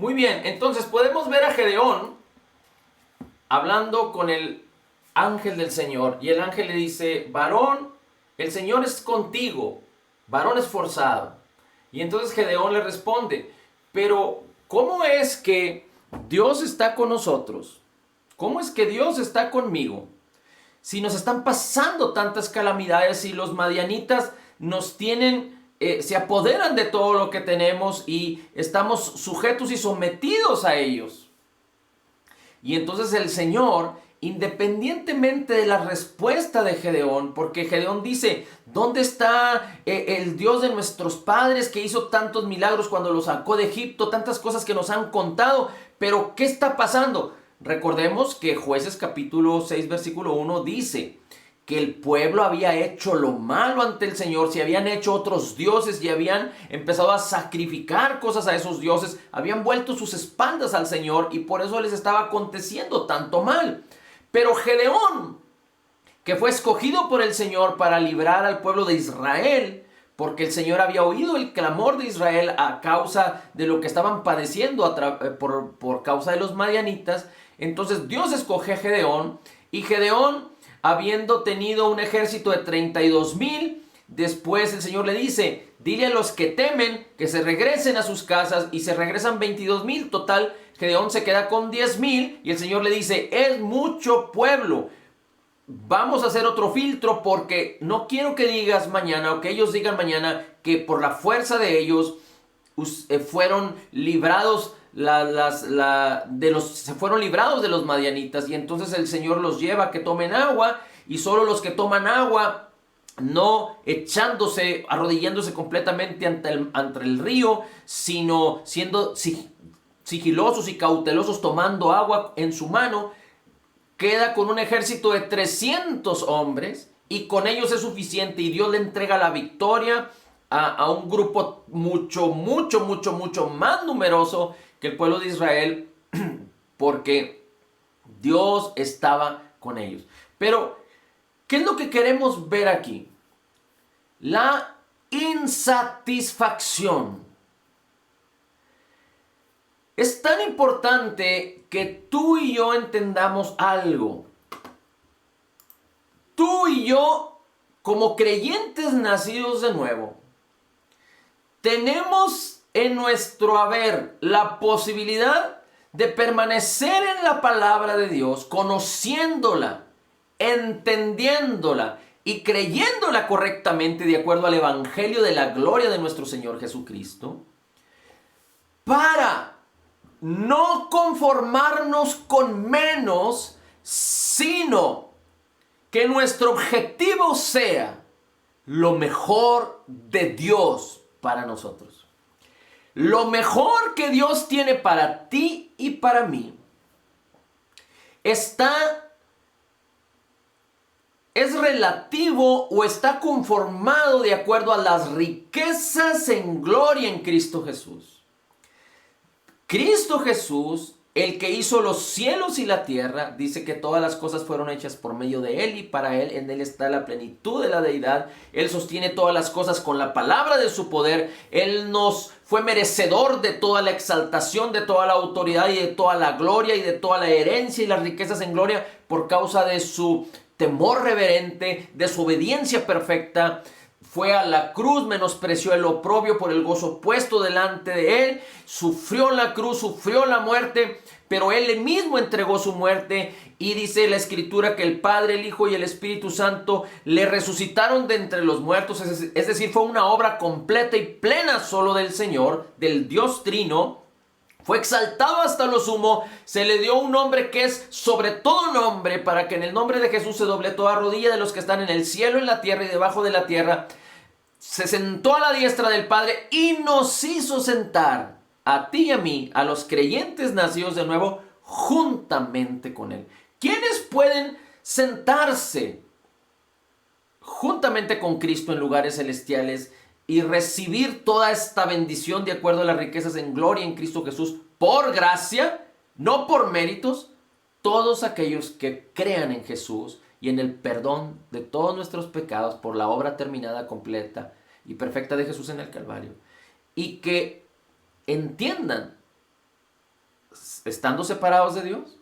Muy bien, entonces podemos ver a Gedeón hablando con el ángel del Señor. Y el ángel le dice, varón, el Señor es contigo, varón esforzado. Y entonces Gedeón le responde, pero ¿cómo es que Dios está con nosotros? ¿Cómo es que Dios está conmigo? Si nos están pasando tantas calamidades y los madianitas nos tienen, se apoderan de todo lo que tenemos y estamos sujetos y sometidos a ellos. Y entonces el Señor, independientemente de la respuesta de Gedeón, porque Gedeón dice, ¿dónde está el Dios de nuestros padres que hizo tantos milagros cuando los sacó de Egipto? Tantas cosas que nos han contado, pero ¿qué está pasando? Recordemos que Jueces capítulo 6 versículo 1 dice que el pueblo había hecho lo malo ante el Señor, se habían hecho otros dioses y habían empezado a sacrificar cosas a esos dioses, habían vuelto sus espaldas al Señor y por eso les estaba aconteciendo tanto mal. Pero Gedeón, que fue escogido por el Señor para librar al pueblo de Israel, porque el Señor había oído el clamor de Israel a causa de lo que estaban padeciendo por causa de los madianitas, entonces Dios escoge a Gedeón y Gedeón, habiendo tenido un ejército de 32,000, después el Señor le dice, dile a los que temen que se regresen a sus casas y se regresan 22,000. Total, Gedeón se queda con 10,000 y el Señor le dice, es mucho pueblo. Vamos a hacer otro filtro porque no quiero que digas mañana o que ellos digan mañana que por la fuerza de ellos fueron librados se fueron librados de los madianitas y entonces el Señor los lleva a que tomen agua y solo los que toman agua, no echándose, arrodillándose completamente ante el río, sino siendo sigilosos y cautelosos tomando agua en su mano, queda con un ejército de 300 hombres y con ellos es suficiente y Dios le entrega la victoria a un grupo mucho más numeroso que el pueblo de Israel porque Dios estaba con ellos. Pero, ¿qué es lo que queremos ver aquí? La insatisfacción. Es tan importante que tú y yo entendamos algo. Tú y yo, como creyentes nacidos de nuevo, tenemos en nuestro haber la posibilidad de permanecer en la palabra de Dios, conociéndola, entendiéndola y creyéndola correctamente de acuerdo al evangelio de la gloria de nuestro Señor Jesucristo, para no conformarnos con menos, sino que nuestro objetivo sea lo mejor de Dios para nosotros. Lo mejor que Dios tiene para ti y para mí es relativo o está conformado de acuerdo a las riquezas en gloria en Cristo Jesús. Cristo Jesús, el que hizo los cielos y la tierra, dice que todas las cosas fueron hechas por medio de Él y para Él. En Él está la plenitud de la deidad. Él sostiene todas las cosas con la palabra de su poder. Él nos fue merecedor de toda la exaltación, de toda la autoridad y de toda la gloria y de toda la herencia y las riquezas en gloria por causa de su temor reverente, de su obediencia perfecta. Fue a la cruz, menospreció el oprobio por el gozo puesto delante de Él, sufrió la cruz, sufrió la muerte, pero Él mismo entregó su muerte y dice la Escritura que el Padre, el Hijo y el Espíritu Santo le resucitaron de entre los muertos, es decir, fue una obra completa y plena solo del Señor, del Dios Trino. Fue exaltado hasta lo sumo, se le dio un nombre que es sobre todo nombre, para que en el nombre de Jesús se doble toda rodilla de los que están en el cielo, en la tierra y debajo de la tierra. Se sentó a la diestra del Padre y nos hizo sentar a ti y a mí, a los creyentes nacidos de nuevo, juntamente con Él. ¿Quiénes pueden sentarse juntamente con Cristo en lugares celestiales y recibir toda esta bendición de acuerdo a las riquezas en gloria en Cristo Jesús por gracia, no por méritos? Todos aquellos que crean en Jesús y en el perdón de todos nuestros pecados por la obra terminada, completa y perfecta de Jesús en el Calvario, y que entiendan estando separados de Dios,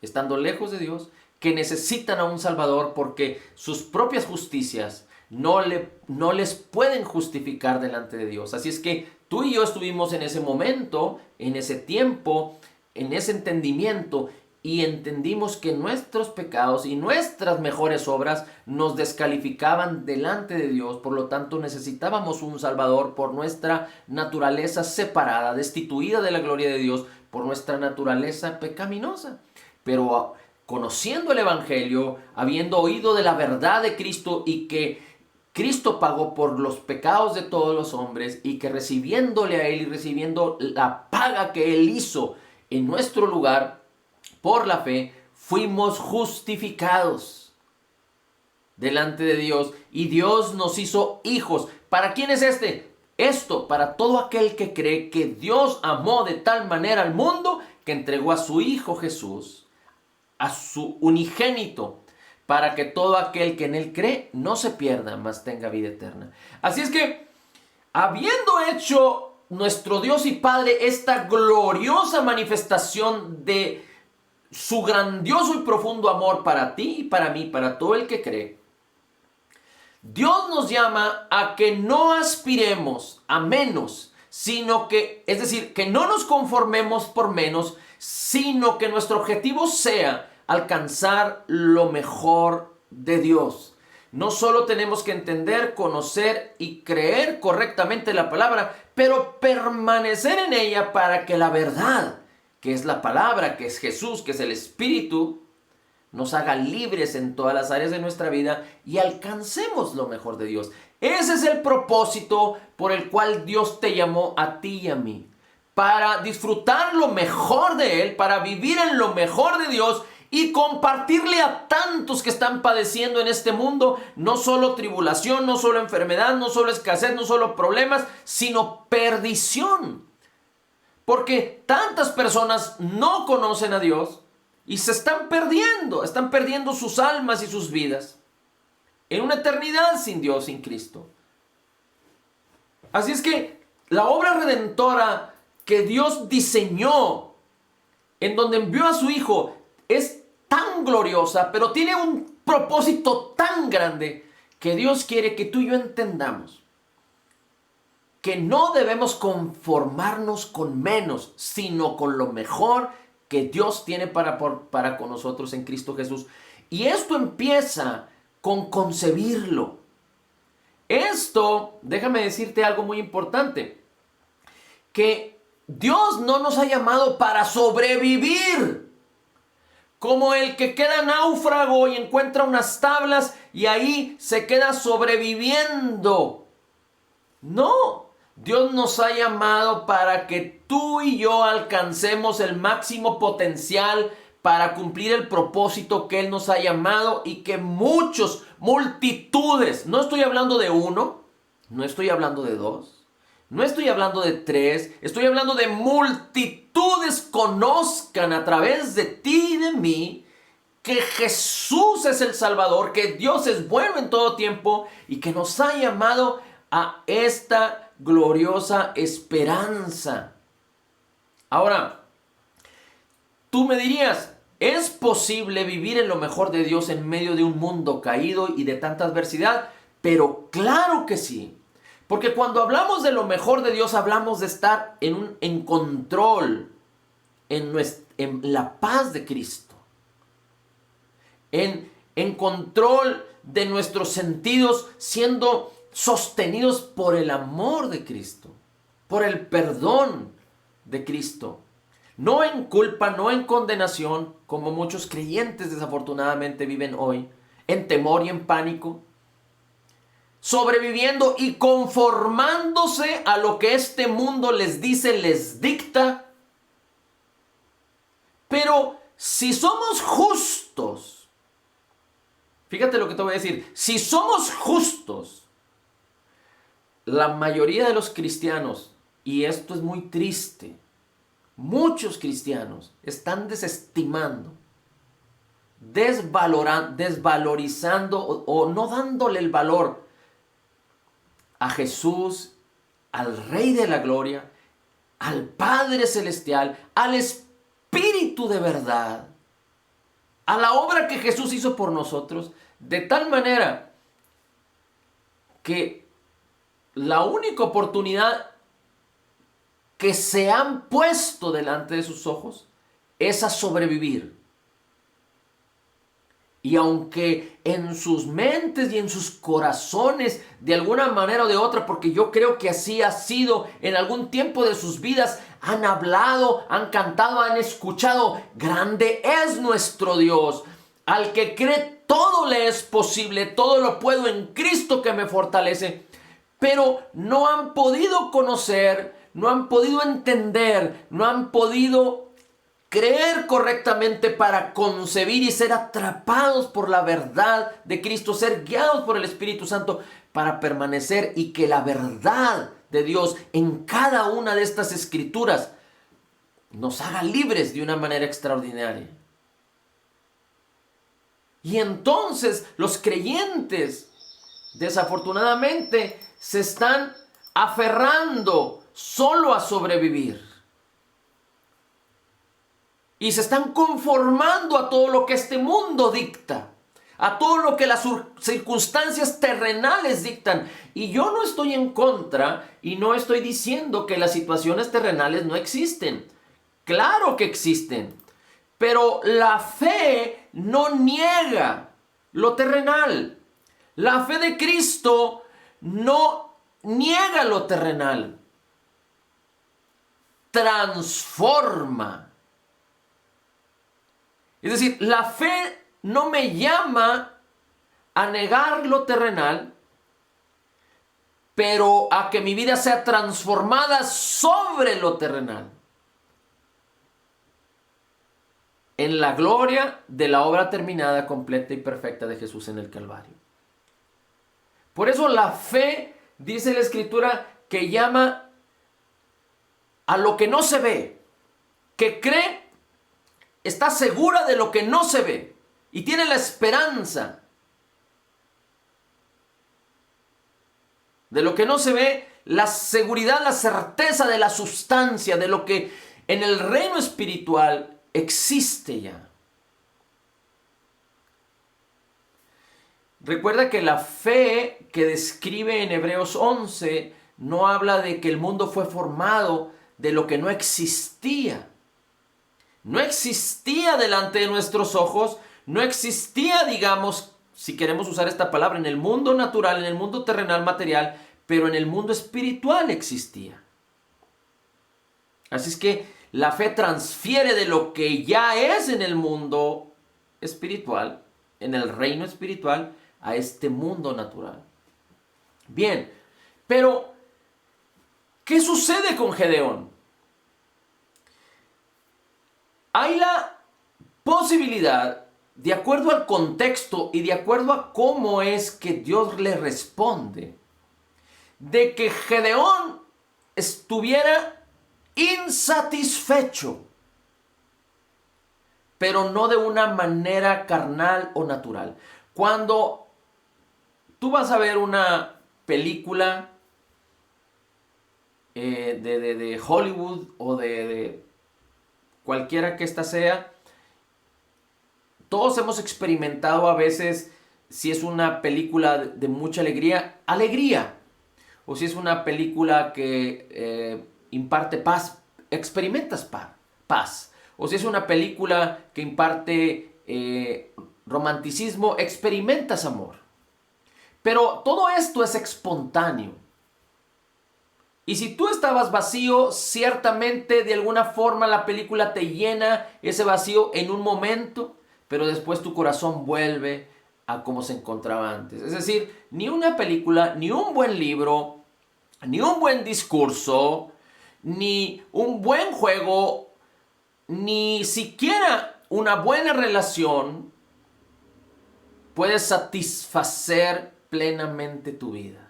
estando lejos de Dios, que necesitan a un Salvador porque sus propias justicias no les pueden justificar delante de Dios. Así es que tú y yo estuvimos en ese momento, en ese tiempo, en ese entendimiento, y entendimos que nuestros pecados y nuestras mejores obras nos descalificaban delante de Dios. Por lo tanto, necesitábamos un Salvador por nuestra naturaleza separada, destituida de la gloria de Dios, por nuestra naturaleza pecaminosa. Pero conociendo el Evangelio, habiendo oído de la verdad de Cristo y que Cristo pagó por los pecados de todos los hombres, y que recibiéndole a Él y recibiendo la paga que Él hizo en nuestro lugar, por la fe, fuimos justificados delante de Dios, y Dios nos hizo hijos. ¿Para quién es esto? Para todo aquel que cree que Dios amó de tal manera al mundo que entregó a su Hijo Jesús, a su unigénito, para que todo aquel que en Él cree no se pierda, mas tenga vida eterna. Así es que, habiendo hecho nuestro Dios y Padre esta gloriosa manifestación de su grandioso y profundo amor para ti y para mí, para todo el que cree, Dios nos llama a que no aspiremos a menos, sino que, es decir, que no nos conformemos por menos, sino que nuestro objetivo sea alcanzar lo mejor de Dios. No solo tenemos que entender, conocer y creer correctamente la palabra, pero permanecer en ella para que la verdad, que es la palabra, que es Jesús, que es el Espíritu, nos haga libres en todas las áreas de nuestra vida y alcancemos lo mejor de Dios. Ese es el propósito por el cual Dios te llamó a ti y a mí. Para disfrutar lo mejor de Él, para vivir en lo mejor de Dios y compartirle a tantos que están padeciendo en este mundo, no solo tribulación, no solo enfermedad, no solo escasez, no solo problemas, sino perdición. Porque tantas personas no conocen a Dios y se están perdiendo sus almas y sus vidas en una eternidad sin Dios, sin Cristo. Así es que la obra redentora que Dios diseñó, en donde envió a su Hijo, es tan gloriosa, pero tiene un propósito tan grande que Dios quiere que tú y yo entendamos que no debemos conformarnos con menos, sino con lo mejor que Dios tiene para con nosotros en Cristo Jesús. Y esto empieza con concebirlo. Esto, déjame decirte algo muy importante, que Dios no nos ha llamado para sobrevivir, como el que queda náufrago y encuentra unas tablas y ahí se queda sobreviviendo. No. Dios nos ha llamado para que tú y yo alcancemos el máximo potencial para cumplir el propósito que Él nos ha llamado, y que multitudes, no estoy hablando de uno, no estoy hablando de dos, no estoy hablando de tres, estoy hablando de multitudes conozcan a través de ti y de mí que Jesús es el Salvador, que Dios es bueno en todo tiempo y que nos ha llamado a esta gloriosa esperanza. Ahora, tú me dirías, ¿es posible vivir en lo mejor de Dios en medio de un mundo caído y de tanta adversidad? Pero claro que sí. Porque cuando hablamos de lo mejor de Dios, hablamos de estar en control, en la paz de Cristo. En control de nuestros sentidos, siendo sostenidos por el amor de Cristo, por el perdón de Cristo. No en culpa, no en condenación, como muchos creyentes desafortunadamente viven hoy, en temor y en pánico, sobreviviendo y conformándose a lo que este mundo les dice, les dicta. Pero si somos justos, fíjate lo que te voy a decir, si somos justos, la mayoría de los cristianos, y esto es muy triste, muchos cristianos están desestimando, desvalorizando o no dándole el valor a Jesús, al Rey de la Gloria, al Padre Celestial, al Espíritu Espíritu de verdad, a la obra que Jesús hizo por nosotros, de tal manera que la única oportunidad que se han puesto delante de sus ojos es a sobrevivir. Y aunque en sus mentes y en sus corazones, de alguna manera o de otra, porque yo creo que así ha sido en algún tiempo de sus vidas, han hablado, han cantado, han escuchado, grande es nuestro Dios. Al que cree todo le es posible, todo lo puedo en Cristo que me fortalece. Pero no han podido conocer, no han podido entender, no han podido creer correctamente para concebir y ser atrapados por la verdad de Cristo, ser guiados por el Espíritu Santo para permanecer y que la verdad de Dios en cada una de estas escrituras nos haga libres de una manera extraordinaria. Y entonces los creyentes, desafortunadamente, se están aferrando solo a sobrevivir. Y se están conformando a todo lo que este mundo dicta, a todo lo que las circunstancias terrenales dictan. Y yo no estoy en contra y no estoy diciendo que las situaciones terrenales no existen. Claro que existen. Pero la fe no niega lo terrenal. La fe de Cristo no niega lo terrenal. Transforma. Es decir, la fe no me llama a negar lo terrenal, pero a que mi vida sea transformada sobre lo terrenal, en la gloria de la obra terminada, completa y perfecta de Jesús en el Calvario. Por eso la fe, dice la Escritura, que llama a lo que no se ve, que cree, está segura de lo que no se ve y tiene la esperanza de lo que no se ve, la seguridad, la certeza de la sustancia, de lo que en el reino espiritual existe ya. Recuerda que la fe que describe en Hebreos 11 no habla de que el mundo fue formado de lo que no existía. No existía delante de nuestros ojos, no existía, digamos, si queremos usar esta palabra, en el mundo natural, en el mundo terrenal, material, pero en el mundo espiritual existía. Así es que la fe transfiere de lo que ya es en el mundo espiritual, en el reino espiritual, a este mundo natural. Bien, pero ¿qué sucede con Gedeón? Hay la posibilidad, de acuerdo al contexto y de acuerdo a cómo es que Dios le responde, de que Gedeón estuviera insatisfecho, pero no de una manera carnal o natural. Cuando tú vas a ver una película de Hollywood o de cualquiera que ésta sea, todos hemos experimentado a veces, si es una película de mucha alegría, o si es una película que imparte paz, experimentas paz, o si es una película que imparte romanticismo, experimentas amor. Pero todo esto es espontáneo. Y si tú estabas vacío, ciertamente de alguna forma la película te llena ese vacío en un momento, pero después tu corazón vuelve a como se encontraba antes. Es decir, ni una película, ni un buen libro, ni un buen discurso, ni un buen juego, ni siquiera una buena relación puede satisfacer plenamente tu vida.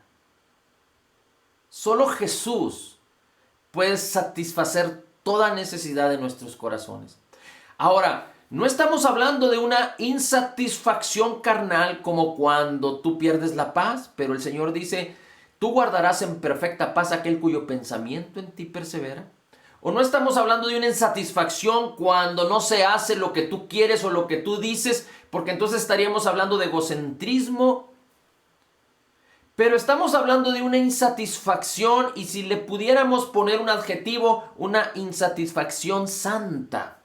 Solo Jesús puede satisfacer toda necesidad de nuestros corazones. Ahora, no estamos hablando de una insatisfacción carnal como cuando tú pierdes la paz, pero el Señor dice, tú guardarás en perfecta paz aquel cuyo pensamiento en ti persevera. o no estamos hablando de una insatisfacción cuando no se hace lo que tú quieres o lo que tú dices, porque entonces estaríamos hablando de egocentrismo. Pero estamos hablando de una insatisfacción, y si le pudiéramos poner un adjetivo, una insatisfacción santa.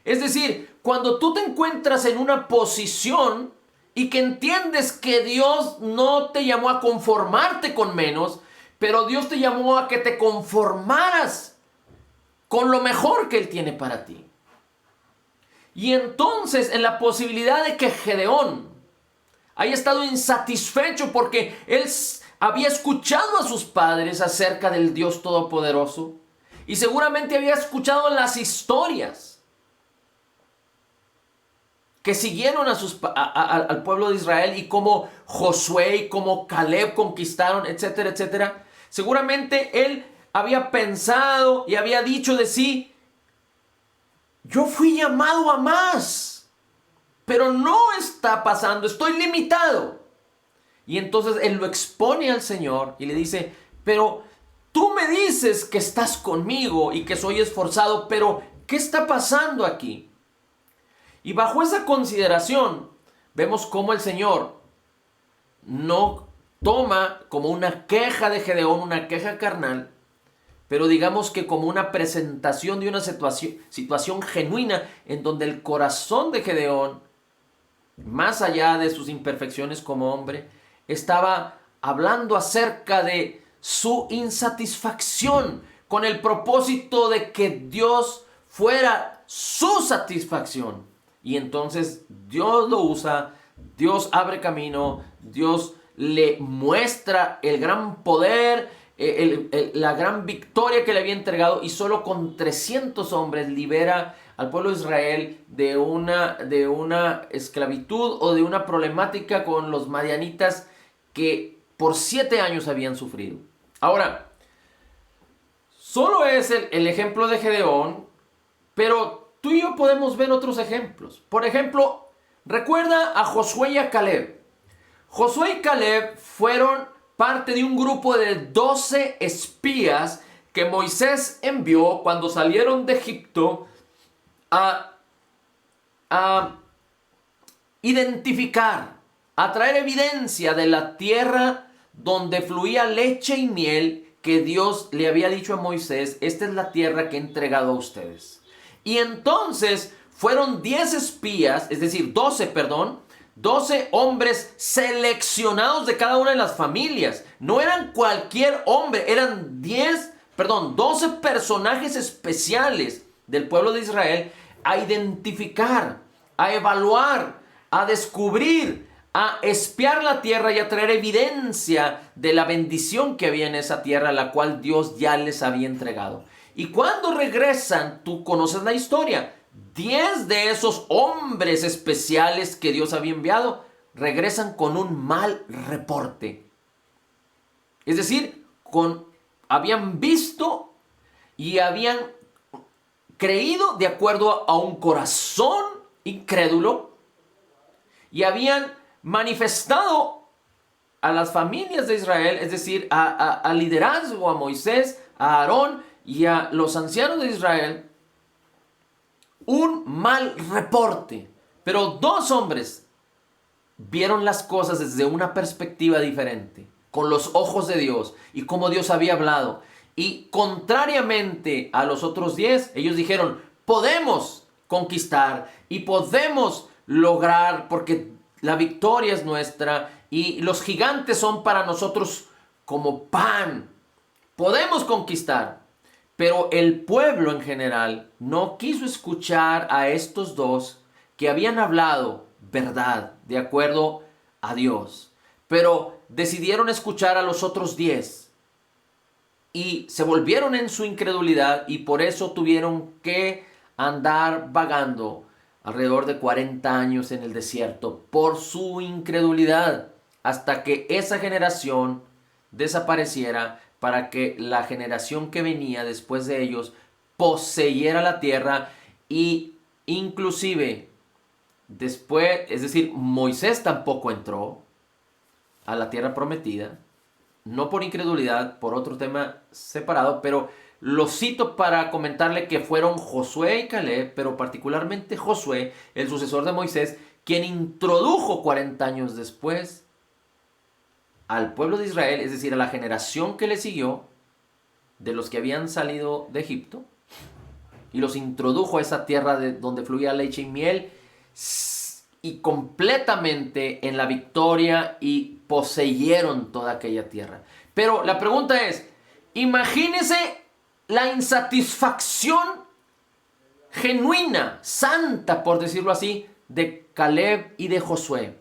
Es decir, cuando tú te encuentras en una posición y que entiendes que Dios no te llamó a conformarte con menos, pero Dios te llamó a que te conformaras con lo mejor que Él tiene para ti. Y entonces, en la posibilidad de que Gedeón haya estado insatisfecho porque él había escuchado a sus padres acerca del Dios Todopoderoso, y seguramente había escuchado las historias que siguieron al pueblo de Israel, y cómo Josué y cómo Caleb conquistaron, etcétera, etcétera. Seguramente él había pensado y había dicho de sí: yo fui llamado a más, pero no está pasando, estoy limitado. Y entonces él lo expone al Señor y le dice: pero tú me dices que estás conmigo y que soy esforzado, pero ¿qué está pasando aquí? Y bajo esa consideración vemos cómo el Señor no toma como una queja de Gedeón, una queja carnal, pero digamos que como una presentación de una situación genuina, en donde el corazón de Gedeón, más allá de sus imperfecciones como hombre, estaba hablando acerca de su insatisfacción, con el propósito de que Dios fuera su satisfacción. Y entonces Dios lo usa, Dios abre camino, Dios le muestra el gran poder, la gran victoria que le había entregado, y solo con 300 hombres libera al pueblo de Israel de una esclavitud o de una problemática con los madianitas que por 7 años habían sufrido. Ahora, solo es el ejemplo de Gedeón, pero tú y yo podemos ver otros ejemplos. Por ejemplo, recuerda a Josué y a Caleb. Josué y Caleb fueron parte de un grupo de 12 espías que Moisés envió cuando salieron de Egipto a identificar, a traer evidencia de la tierra donde fluía leche y miel, que Dios le había dicho a Moisés: esta es la tierra que he entregado a ustedes. Y entonces fueron 10 espías, es decir, 12 hombres seleccionados de cada una de las familias. No eran cualquier hombre, eran 12 personajes especiales del pueblo de Israel, a identificar, a evaluar, a descubrir, a espiar la tierra y a traer evidencia de la bendición que había en esa tierra, la cual Dios ya les había entregado. Y cuando regresan, tú conoces la historia, 10 de esos hombres especiales que Dios había enviado regresan con un mal reporte. Es decir, habían visto y habían creído de acuerdo a un corazón incrédulo, y habían manifestado a las familias de Israel, es decir, al liderazgo, a Moisés, a Aarón y a los ancianos de Israel, un mal reporte. Pero 2 hombres vieron las cosas desde una perspectiva diferente, con los ojos de Dios y como Dios había hablado. Y contrariamente a los otros 10, ellos dijeron: podemos conquistar y podemos lograr, porque la victoria es nuestra y los gigantes son para nosotros como pan. Podemos conquistar. Pero el pueblo en general no quiso escuchar a estos 2 que habían hablado verdad de acuerdo a Dios, pero decidieron escuchar a los otros 10 y se volvieron en su incredulidad, y por eso tuvieron que andar vagando alrededor de 40 años en el desierto por su incredulidad, hasta que esa generación desapareciera, para que la generación que venía después de ellos poseyera la tierra. Y inclusive después, es decir, Moisés tampoco entró a la tierra prometida, no por incredulidad, por otro tema separado, pero lo cito para comentarle que fueron Josué y Caleb, pero particularmente Josué, el sucesor de Moisés, quien introdujo 40 años después al pueblo de Israel, es decir, a la generación que le siguió, de los que habían salido de Egipto, y los introdujo a esa tierra donde fluía leche y miel, y completamente en la victoria, y poseyeron toda aquella tierra. Pero la pregunta es, imagínese la insatisfacción genuina, santa, por decirlo así, de Caleb y de Josué.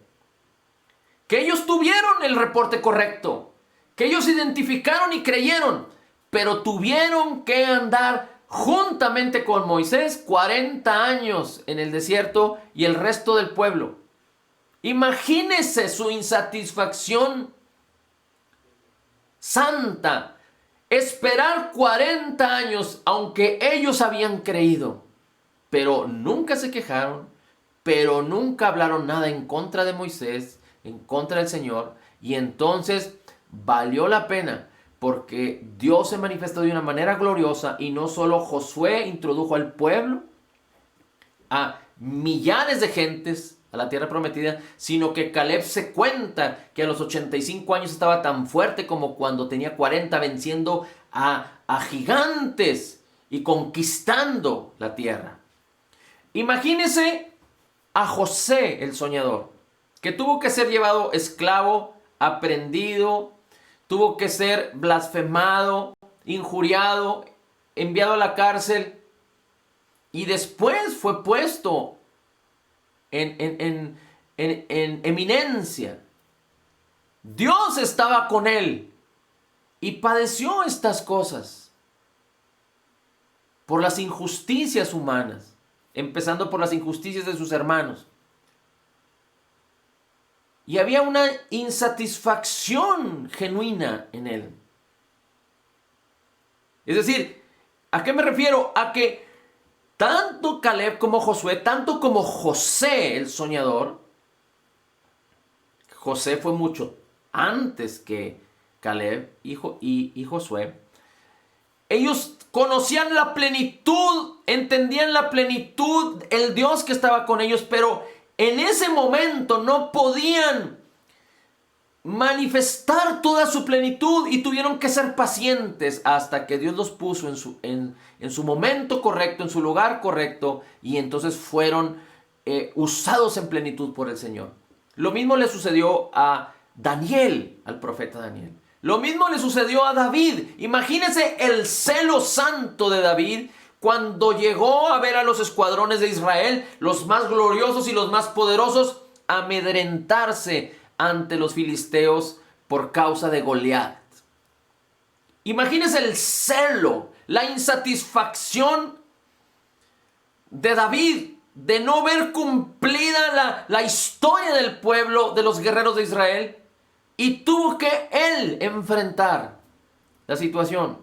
Que ellos tuvieron el reporte correcto, que ellos identificaron y creyeron, pero tuvieron que andar juntamente con Moisés 40 años en el desierto y el resto del pueblo. Imagínese su insatisfacción santa. Esperar 40 años, aunque ellos habían creído, pero nunca se quejaron, pero nunca hablaron nada en contra de Moisés, en contra del Señor, y entonces valió la pena, porque Dios se manifestó de una manera gloriosa, y no solo Josué introdujo al pueblo, a millares de gentes a la tierra prometida, sino que Caleb se cuenta que a los 85 años estaba tan fuerte como cuando tenía 40, venciendo a gigantes y conquistando la tierra. Imagínese a José el soñador, que tuvo que ser llevado esclavo, aprendido, tuvo que ser blasfemado, injuriado, enviado a la cárcel, y después fue puesto en eminencia. Dios estaba con él y padeció estas cosas por las injusticias humanas, empezando por las injusticias de sus hermanos. Y había una insatisfacción genuina en él. Es decir, ¿a qué me refiero? A que tanto Caleb como Josué, tanto como José el soñador, José fue mucho antes que Caleb y Josué, ellos conocían la plenitud, entendían la plenitud, el Dios que estaba con ellos, pero en ese momento no podían manifestar toda su plenitud y tuvieron que ser pacientes hasta que Dios los puso en su momento correcto, en su lugar correcto, y entonces fueron usados en plenitud por el Señor. Lo mismo le sucedió a Daniel, al profeta Daniel. Lo mismo le sucedió a David. Imagínense el celo santo de David cuando llegó a ver a los escuadrones de Israel, los más gloriosos y los más poderosos, amedrentarse ante los filisteos por causa de Goliat. Imagínense el celo, la insatisfacción de David de no ver cumplida la historia del pueblo, de los guerreros de Israel, y tuvo que él enfrentar la situación.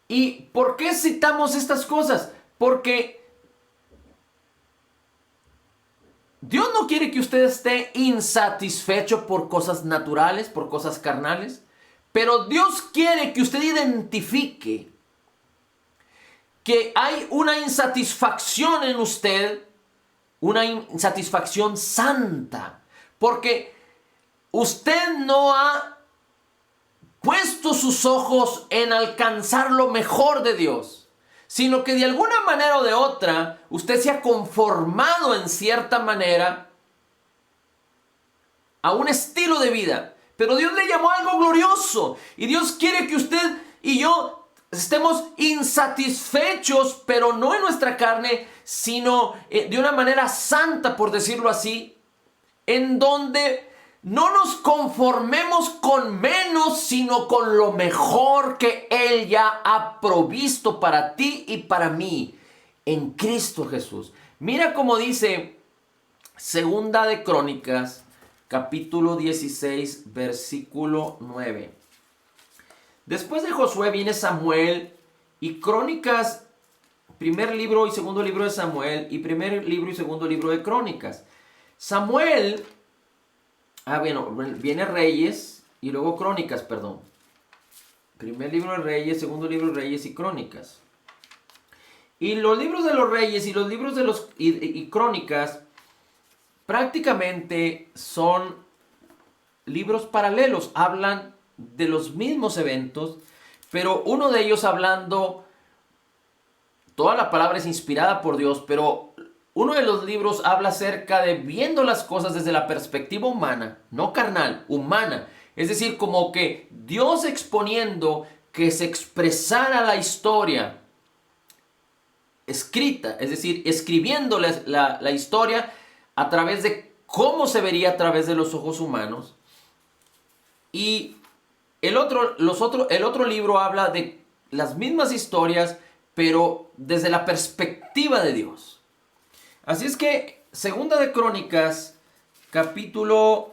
¿Y por qué citamos estas cosas? Porque Dios no quiere que usted esté insatisfecho por cosas naturales, por cosas carnales, pero Dios quiere que usted identifique que hay una insatisfacción en usted, una insatisfacción santa, porque usted no ha puesto sus ojos en alcanzar lo mejor de Dios, sino que de alguna manera o de otra, usted se ha conformado en cierta manera a un estilo de vida. Pero Dios le llamó a algo glorioso. Y Dios quiere que usted y yo estemos insatisfechos, pero no en nuestra carne, sino de una manera santa, por decirlo así, en donde no nos conformemos con menos, sino con lo mejor que Él ya ha provisto para ti y para mí en Cristo Jesús. Mira cómo dice Segunda de Crónicas, capítulo 16, versículo 9. Después de Josué viene Samuel y Crónicas, primer libro y segundo libro de Samuel, y primer libro y segundo libro de Crónicas. Samuel, viene Reyes y luego Crónicas, perdón. Primer libro de Reyes, segundo libro de Reyes y Crónicas. Y los libros de los Reyes y los libros de los y Crónicas prácticamente son libros paralelos, hablan de los mismos eventos, pero uno de ellos hablando, toda la palabra es inspirada por Dios, pero uno de los libros habla acerca de viendo las cosas desde la perspectiva humana, no carnal, humana. Es decir, como que Dios exponiendo que se expresara la historia escrita, es decir, escribiendo la historia a través de cómo se vería a través de los ojos humanos. Y el otro libro habla de las mismas historias, pero desde la perspectiva de Dios. Así es que, Segunda de Crónicas, capítulo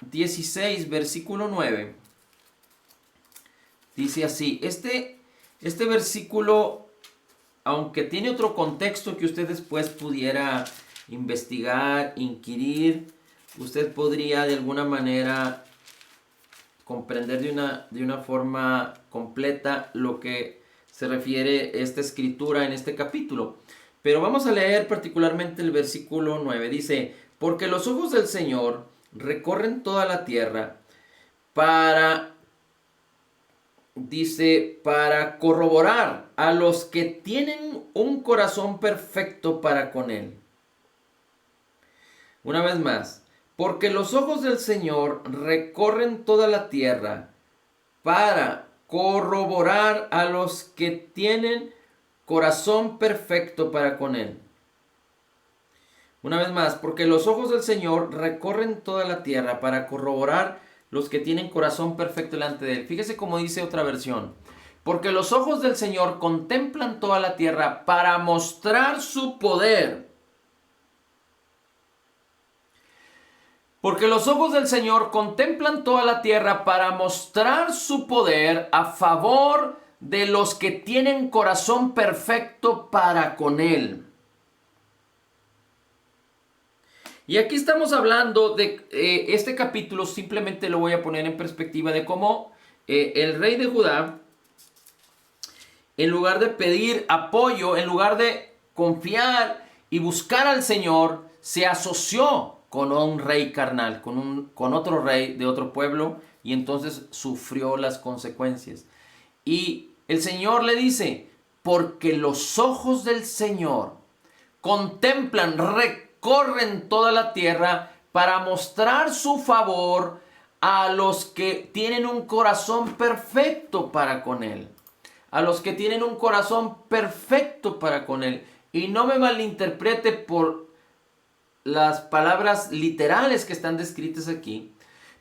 16, versículo 9, dice así. Este versículo, aunque tiene otro contexto que usted después pudiera investigar, inquirir, usted podría de alguna manera comprender de una forma completa lo que se refiere esta escritura en este capítulo. Pero vamos a leer particularmente el versículo 9. Dice, porque los ojos del Señor recorren toda la tierra para corroborar a los que tienen un corazón perfecto para con Él. Una vez más, porque los ojos del Señor recorren toda la tierra para corroborar a los que tienen corazón perfecto para con Él. Una vez más, porque los ojos del Señor recorren toda la tierra para corroborar los que tienen corazón perfecto delante de Él. Fíjese cómo dice otra versión. Porque los ojos del Señor contemplan toda la tierra para mostrar su poder. Porque los ojos del Señor contemplan toda la tierra para mostrar su poder a favor de los que tienen corazón perfecto para con Él. Y aquí estamos hablando de este capítulo, simplemente lo voy a poner en perspectiva de cómo el rey de Judá, en lugar de pedir apoyo, en lugar de confiar y buscar al Señor, se asoció con un rey carnal, con otro rey de otro pueblo, y entonces sufrió las consecuencias. Y el Señor le dice, porque los ojos del Señor contemplan, recorren toda la tierra para mostrar su favor a los que tienen un corazón perfecto para con Él. A los que tienen un corazón perfecto para con Él. Y no me malinterprete por las palabras literales que están descritas aquí,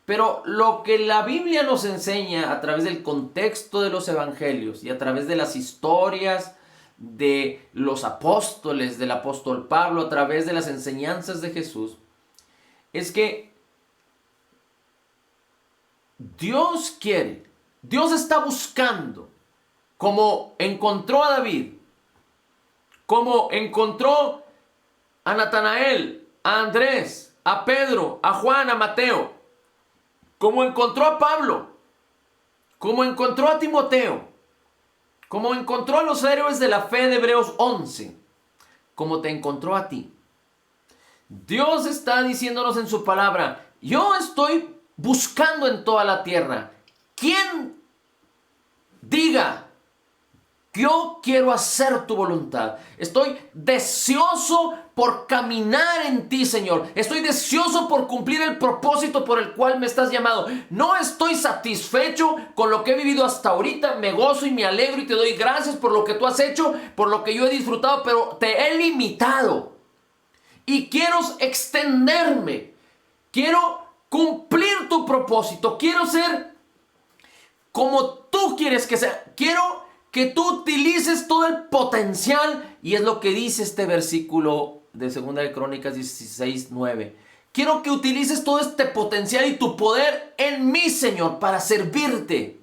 pero lo que la Biblia nos enseña a través del contexto de los evangelios y a través de las historias de los apóstoles, del apóstol Pablo, a través de las enseñanzas de Jesús, es que Dios quiere, Dios está buscando, como encontró a David, como encontró a Natanael, a Andrés, a Pedro, a Juan, a Mateo, como encontró a Pablo, como encontró a Timoteo, como encontró a los héroes de la fe de Hebreos 11, como te encontró a ti. Dios está diciéndonos en su palabra, yo estoy buscando en toda la tierra quien diga, yo quiero hacer tu voluntad. Estoy deseoso por caminar en ti, Señor. Estoy deseoso por cumplir el propósito por el cual me estás llamado. No estoy satisfecho con lo que he vivido hasta ahorita. Me gozo y me alegro y te doy gracias por lo que tú has hecho, por lo que yo he disfrutado, pero te he limitado. Y quiero extenderme. Quiero cumplir tu propósito. Quiero ser como tú quieres que sea. Quiero que tú utilices todo el potencial, y es lo que dice este versículo de Segunda de Crónicas 16:9. Quiero que utilices todo este potencial y tu poder en mí, Señor, para servirte,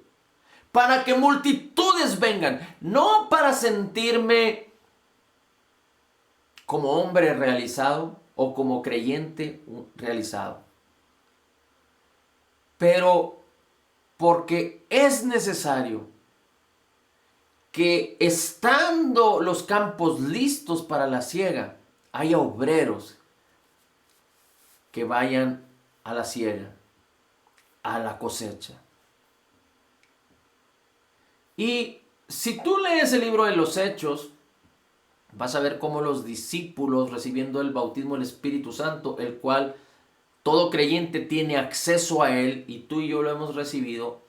para que multitudes vengan, no para sentirme como hombre realizado o como creyente realizado, pero porque es necesario que estando los campos listos para la siega, haya obreros que vayan a la siega, a la cosecha. Y si tú lees el libro de los Hechos, vas a ver cómo los discípulos, recibiendo el bautismo del Espíritu Santo, el cual todo creyente tiene acceso a él, y tú y yo lo hemos recibido,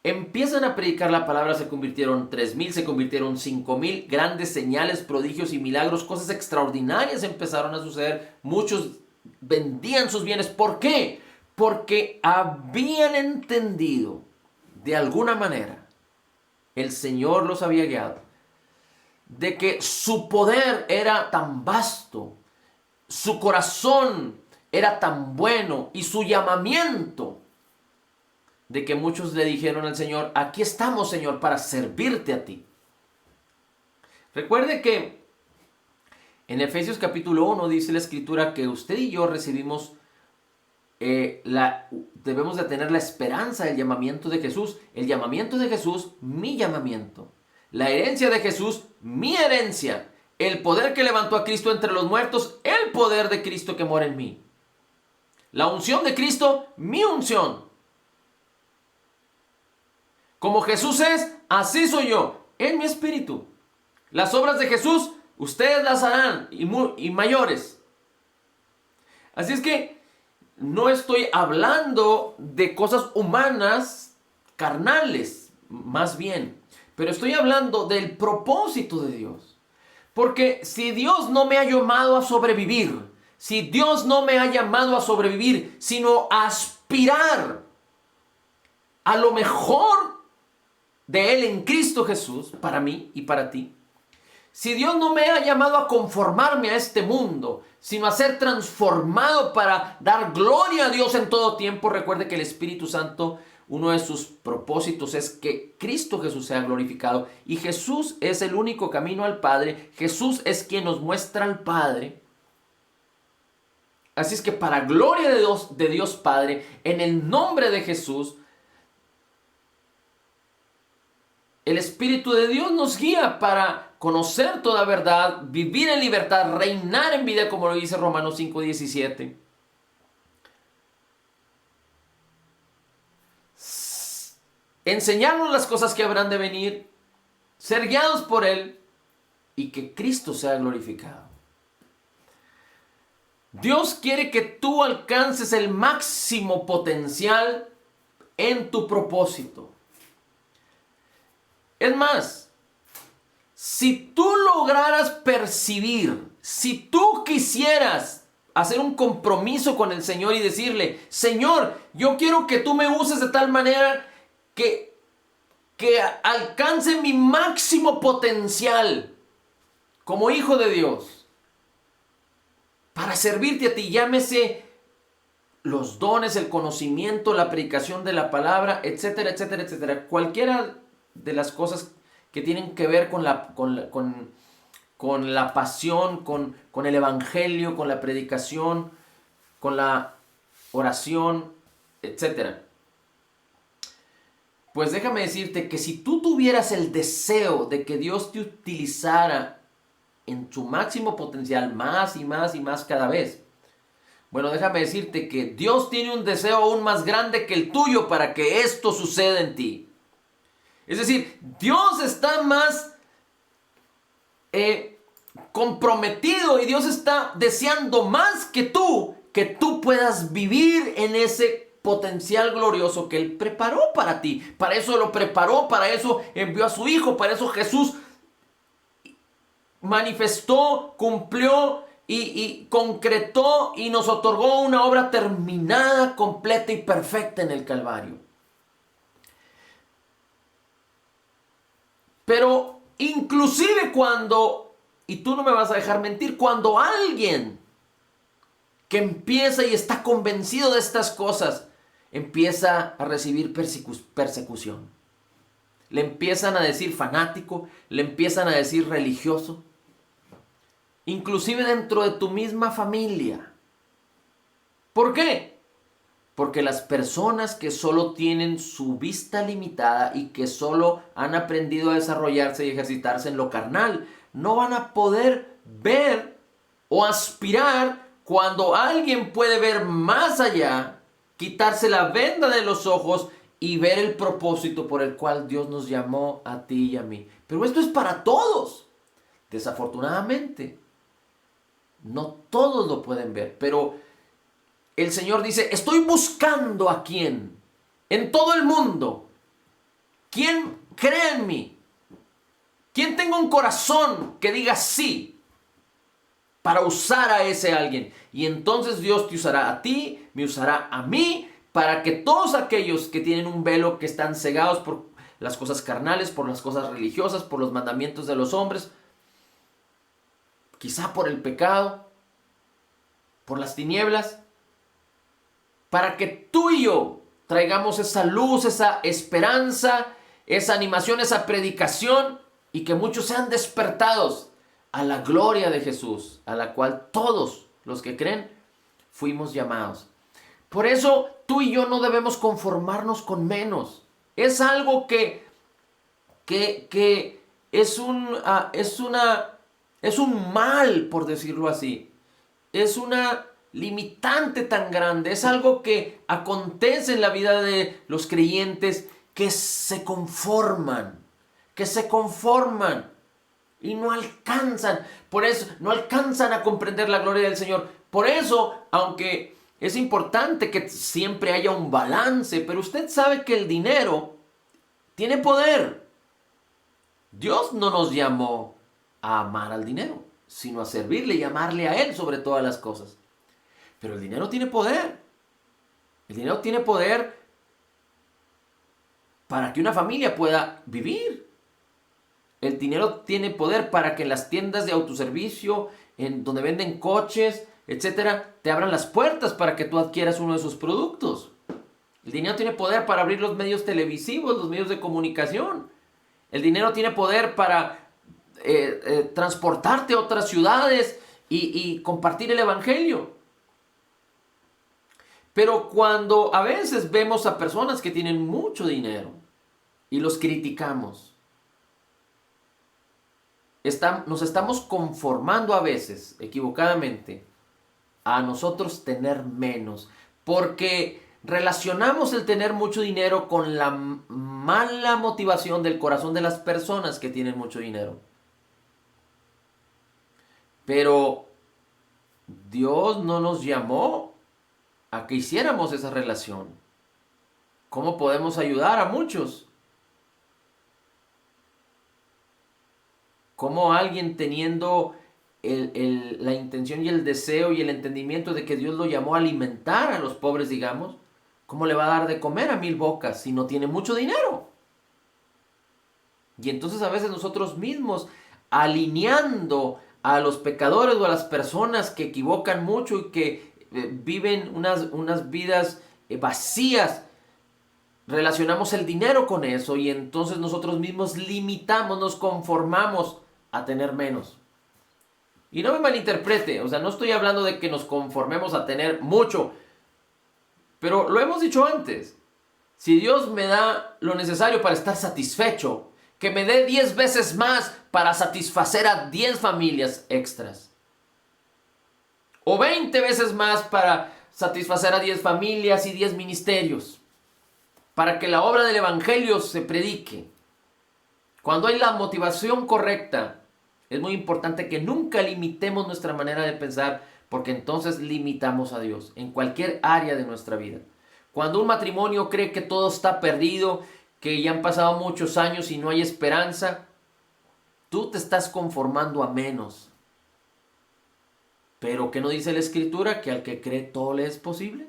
empiezan a predicar la palabra. Se convirtieron 3,000, se convirtieron 5,000, grandes señales, prodigios y milagros, cosas extraordinarias empezaron a suceder. Muchos vendían sus bienes. ¿Por qué? Porque habían entendido, de alguna manera, el Señor los había guiado, de que su poder era tan vasto, su corazón era tan bueno y su llamamiento, de que muchos le dijeron al Señor: aquí estamos, Señor, para servirte a ti. Recuerde que en Efesios capítulo 1 dice la Escritura que usted y yo recibimos, debemos de tener la esperanza del llamamiento de Jesús. El llamamiento de Jesús, mi llamamiento. La herencia de Jesús, mi herencia. El poder que levantó a Cristo entre los muertos, el poder de Cristo que mora en mí. La unción de Cristo, mi unción. Como Jesús es, así soy yo, en mi espíritu. Las obras de Jesús, ustedes las harán, y mayores. Así es que no estoy hablando de cosas humanas, carnales, más bien. Pero estoy hablando del propósito de Dios. Porque si Dios no me ha llamado a sobrevivir, si Dios no me ha llamado a sobrevivir, sino a aspirar a lo mejor de Él en Cristo Jesús, para mí y para ti. Si Dios no me ha llamado a conformarme a este mundo, sino a ser transformado para dar gloria a Dios en todo tiempo. Recuerde que el Espíritu Santo, uno de sus propósitos es que Cristo Jesús sea glorificado. Y Jesús es el único camino al Padre. Jesús es quien nos muestra al Padre. Así es que para gloria de Dios Padre, en el nombre de Jesús, el Espíritu de Dios nos guía para conocer toda verdad, vivir en libertad, reinar en vida, como lo dice Romanos 5:17. Enseñarnos las cosas que habrán de venir, ser guiados por Él y que Cristo sea glorificado. Dios quiere que tú alcances el máximo potencial en tu propósito. Es más, si tú lograras percibir, si tú quisieras hacer un compromiso con el Señor y decirle: Señor, yo quiero que tú me uses de tal manera que alcance mi máximo potencial como hijo de Dios para servirte a ti, llámese los dones, el conocimiento, la predicación de la palabra, etcétera, etcétera, etcétera. Cualquiera de las cosas que tienen que ver con la pasión, con el evangelio, con la predicación, con la oración, etcétera. Pues déjame decirte que si tú tuvieras el deseo de que Dios te utilizara en su máximo potencial, más y más y más cada vez, bueno, déjame decirte que Dios tiene un deseo aún más grande que el tuyo para que esto suceda en ti. Es decir, Dios está más comprometido y Dios está deseando más que tú puedas vivir en ese potencial glorioso que Él preparó para ti. Para eso lo preparó, para eso envió a su Hijo, para eso Jesús manifestó, cumplió y concretó y nos otorgó una obra terminada, completa y perfecta en el Calvario. Pero inclusive cuando, y tú no me vas a dejar mentir, cuando alguien que empieza y está convencido de estas cosas, empieza a recibir persecución. Le empiezan a decir fanático, le empiezan a decir religioso. Inclusive dentro de tu misma familia. ¿Por qué? Porque las personas que solo tienen su vista limitada y que solo han aprendido a desarrollarse y ejercitarse en lo carnal, no van a poder ver o aspirar cuando alguien puede ver más allá, quitarse la venda de los ojos y ver el propósito por el cual Dios nos llamó a ti y a mí. Pero esto es para todos. Desafortunadamente, no todos lo pueden ver, pero el Señor dice, estoy buscando a quién en todo el mundo. ¿Quién cree en mí? ¿Quién tenga un corazón que diga sí para usar a ese alguien? Y entonces Dios te usará a ti, me usará a mí, para que todos aquellos que tienen un velo, que están cegados por las cosas carnales, por las cosas religiosas, por los mandamientos de los hombres, quizá por el pecado, por las tinieblas, para que tú y yo traigamos esa luz, esa esperanza, esa animación, esa predicación, y que muchos sean despertados a la gloria de Jesús, a la cual todos los que creen fuimos llamados. Por eso tú y yo no debemos conformarnos con menos. Es algo que es un mal, por decirlo así. Es una limitante tan grande, es algo que acontece en la vida de los creyentes que se conforman y no alcanzan, por eso no alcanzan a comprender la gloria del Señor. Por eso, aunque es importante que siempre haya un balance, pero usted sabe que el dinero tiene poder. Dios no nos llamó a amar al dinero, sino a servirle y amarle a Él sobre todas las cosas. Pero el dinero tiene poder. El dinero tiene poder para que una familia pueda vivir. El dinero tiene poder para que en las tiendas de autoservicio, en donde venden coches, etcétera, te abran las puertas para que tú adquieras uno de esos productos. El dinero tiene poder para abrir los medios televisivos, los medios de comunicación. El dinero tiene poder para transportarte a otras ciudades y compartir el evangelio. Pero cuando a veces vemos a personas que tienen mucho dinero y los criticamos, nos estamos conformando a veces, equivocadamente, a nosotros tener menos, porque relacionamos el tener mucho dinero con la mala motivación del corazón de las personas que tienen mucho dinero. Pero Dios no nos llamó a que hiciéramos esa relación. ¿Cómo podemos ayudar a muchos? ¿Cómo alguien teniendo la intención y el deseo y el entendimiento de que Dios lo llamó a alimentar a los pobres, digamos, cómo le va a dar de comer a 1000 bocas si no tiene mucho dinero? Y entonces a veces nosotros mismos, alineando a los pecadores o a las personas que equivocan mucho y que viven unas vidas vacías, relacionamos el dinero con eso y entonces nosotros mismos limitamos, nos conformamos a tener menos. Y no me malinterprete, o sea, no estoy hablando de que nos conformemos a tener mucho, pero lo hemos dicho antes. Si Dios me da lo necesario para estar satisfecho, que me dé 10 veces más para satisfacer a 10 familias extras. O 20 veces más para satisfacer a 10 familias y 10 ministerios. Para que la obra del evangelio se predique. Cuando hay la motivación correcta, es muy importante que nunca limitemos nuestra manera de pensar, porque entonces limitamos a Dios en cualquier área de nuestra vida. Cuando un matrimonio cree que todo está perdido, que ya han pasado muchos años y no hay esperanza, tú te estás conformando a menos. Pero ¿qué no dice la Escritura? Que al que cree todo le es posible.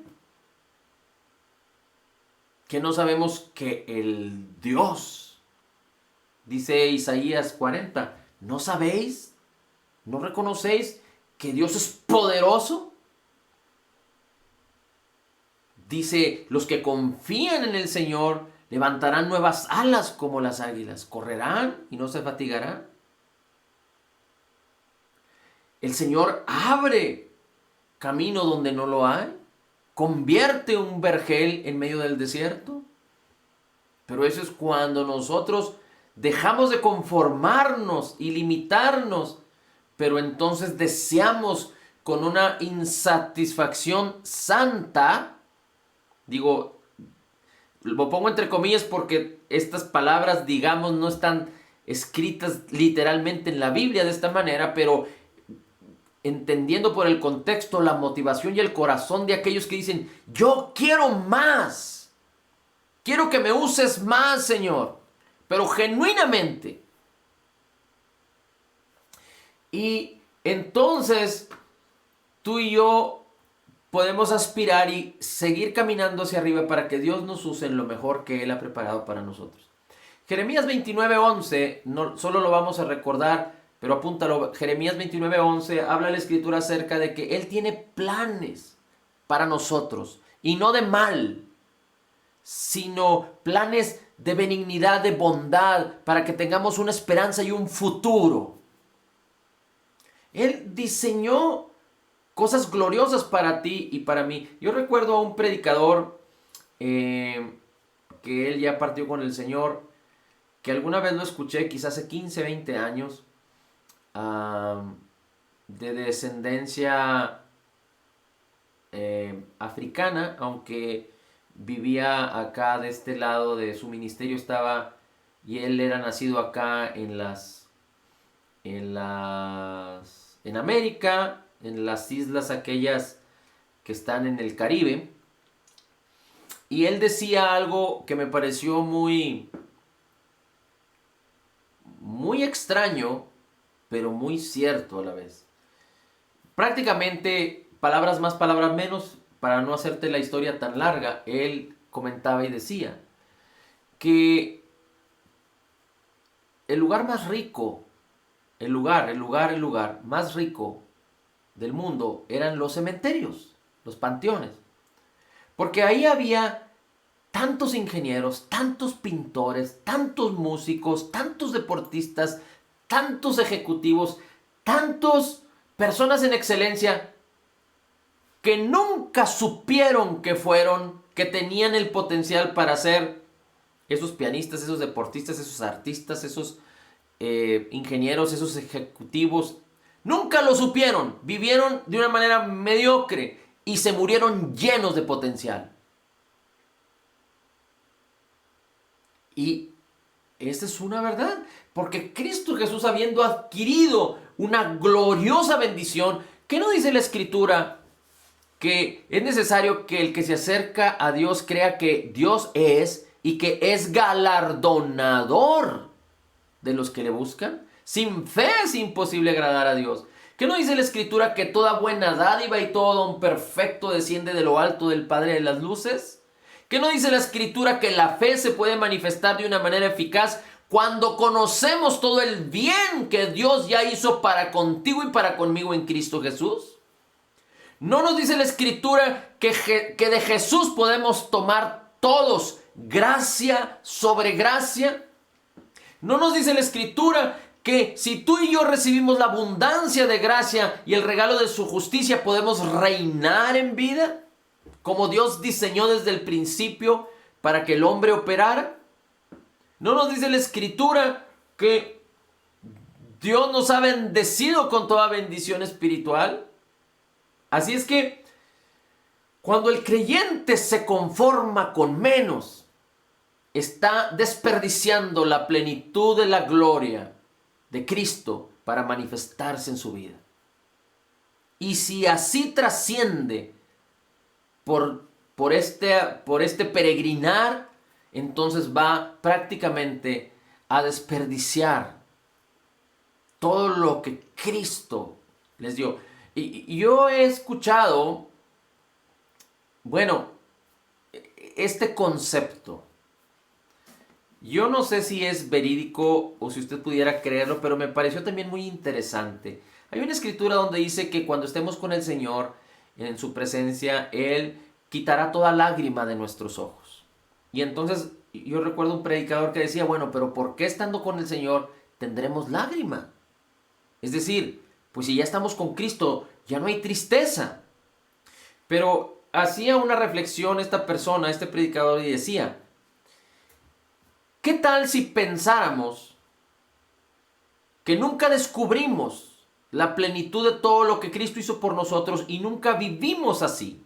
Que no sabemos que el Dios, dice Isaías 40, ¿no sabéis? ¿No reconocéis que Dios es poderoso? Dice, los que confían en el Señor levantarán nuevas alas como las águilas, correrán y no se fatigarán. El Señor abre camino donde no lo hay. convierte un vergel en medio del desierto. Pero eso es cuando nosotros dejamos de conformarnos y limitarnos, pero entonces deseamos con una insatisfacción santa. Digo, lo pongo entre comillas porque estas palabras, digamos, no están escritas literalmente en la Biblia de esta manera, pero entendiendo por el contexto, la motivación y el corazón de aquellos que dicen, yo quiero más, quiero que me uses más, Señor, pero genuinamente. Y entonces tú y yo podemos aspirar y seguir caminando hacia arriba para que Dios nos use en lo mejor que Él ha preparado para nosotros. Jeremías 29:11, no, solo lo vamos a recordar, pero apúntalo. Jeremías 29:11 habla la escritura acerca de que Él tiene planes para nosotros, y no de mal, sino planes de benignidad, de bondad, para que tengamos una esperanza y un futuro. Él diseñó cosas gloriosas para ti y para mí. Yo recuerdo a un predicador que él ya partió con el Señor, que alguna vez lo escuché, quizás hace 15, 20 años, de descendencia africana, aunque vivía acá de este lado de su ministerio estaba, y él era nacido acá en América, en las islas aquellas que están en el Caribe. Y él decía algo que me pareció muy extraño, pero muy cierto a la vez. Prácticamente, palabras más, palabras menos, para no hacerte la historia tan larga, él comentaba y decía que el lugar más rico, el lugar más rico del mundo eran los cementerios, los panteones. Porque ahí había tantos ingenieros, tantos pintores, tantos músicos, tantos deportistas, tantos ejecutivos, tantos personas en excelencia que nunca supieron que tenían el potencial para ser esos pianistas, esos deportistas, esos artistas, esos ingenieros, esos ejecutivos. Nunca lo supieron, vivieron de una manera mediocre y se murieron llenos de potencial. Y esta es una verdad, porque Cristo Jesús, habiendo adquirido una gloriosa bendición, ¿qué no dice la Escritura? Que es necesario que el que se acerca a Dios crea que Dios es y que es galardonador de los que le buscan. Sin fe es imposible agradar a Dios. ¿Qué no dice la Escritura que toda buena dádiva y todo don perfecto desciende de lo alto del Padre de las luces? ¿Qué no dice la Escritura que la fe se puede manifestar de una manera eficaz cuando conocemos todo el bien que Dios ya hizo para contigo y para conmigo en Cristo Jesús? ¿No nos dice la Escritura que de Jesús podemos tomar todos gracia sobre gracia? ¿No nos dice la Escritura que si tú y yo recibimos la abundancia de gracia y el regalo de su justicia, podemos reinar en vida, como Dios diseñó desde el principio para que el hombre operara? ¿No nos dice la Escritura que Dios nos ha bendecido con toda bendición espiritual? Así es que cuando el creyente se conforma con menos, está desperdiciando la plenitud de la gloria de Cristo para manifestarse en su vida. Y si así trasciende por este peregrinar, entonces va prácticamente a desperdiciar todo lo que Cristo les dio. Y yo he escuchado, bueno, este concepto. Yo no sé si es verídico o si usted pudiera creerlo, pero me pareció también muy interesante. Hay una escritura donde dice que cuando estemos con el Señor, en su presencia, Él quitará toda lágrima de nuestros ojos. Y entonces yo recuerdo un predicador que decía, bueno, pero ¿por qué estando con el Señor tendremos lágrima? Es decir, pues si ya estamos con Cristo, ya no hay tristeza. Pero hacía una reflexión esta persona, este predicador, y decía, ¿qué tal si pensáramos que nunca descubrimos la plenitud de todo lo que Cristo hizo por nosotros y nunca vivimos así?